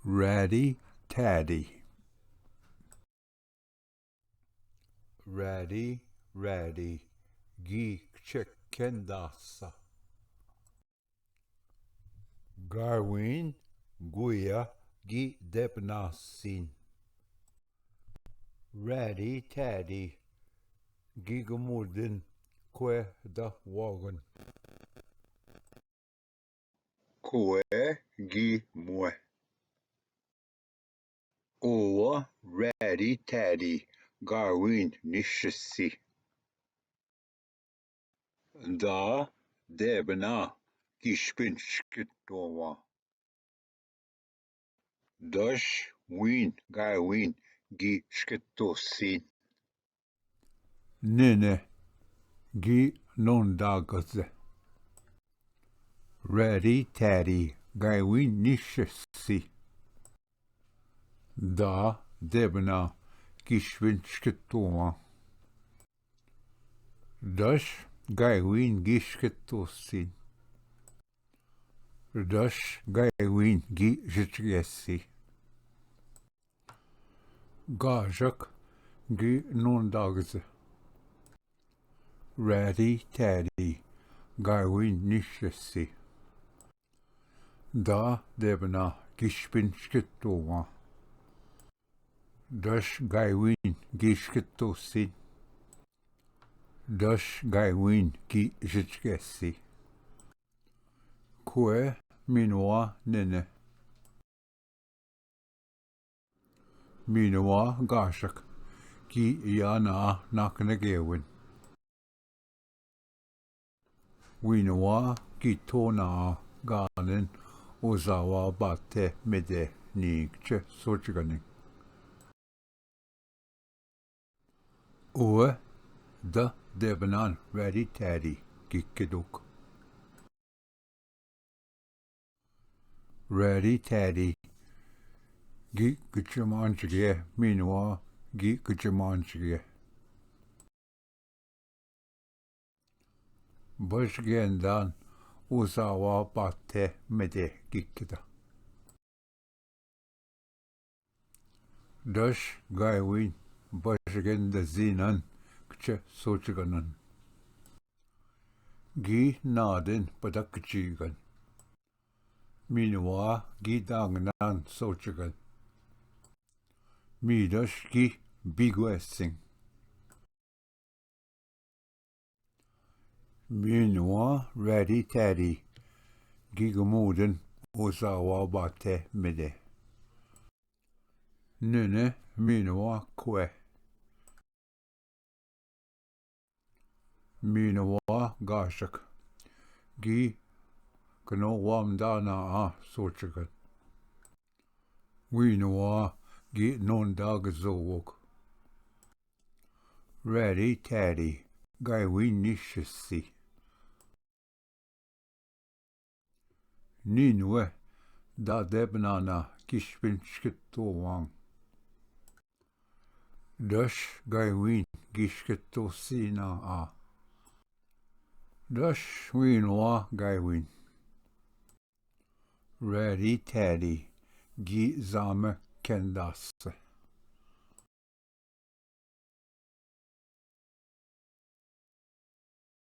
ratty, tatty. Ratty, ratty, geek kendasa. Garwin, guya, gi depnasin. Ratty, tatty, gigamudin, que da wagon. Kue gi mue. Oa ratty tatty Garwin nishisi. Da debna gishpinchkitowa. Dash win Garwin gi shkitosin. Nene, gi nondagaze. Ratty, tatty, Garwin nishisi. Da debna gishpinchkitowa. Dash Garwin gishkitosin. Dash Garwin gi jitgesi. Gajak gi nondagze. Ratty, tatty, Garwin nishisi. Da debna gishpinchkitowa. Dash Garwin gishkitosin. Dash Garwin gi jitgesi. Que minoa nene. Minoa gashak ki yana naknegewin. Winoa ki tona ganin ozawa bate mede nigche sochganin. Oe da debanan ratty tatty gikeduk. Ratty tatty gi gitchamanchige minoa gi gitchamanchige. Bashgendan ozawa bate mede gikeda. Dash Garwin bashgenda zinan kche sochganan. Gi nadin padakchigan. Minoa gi dangnan sochgan. Midash gi bigwessing. Minoa ratty tatty gigamuden ozawa bate mede. Nene minoa que. Minoa gashak gi kano wamdana a sochgan. Winoa gi nondagazowok. Ratty tatty Garwin nishisi. Ninwe da debnana gishpinchkitowang. Dash Garwin gishkitosina a. Dash winoa Garwin. Ratty tatty gi zame kendase.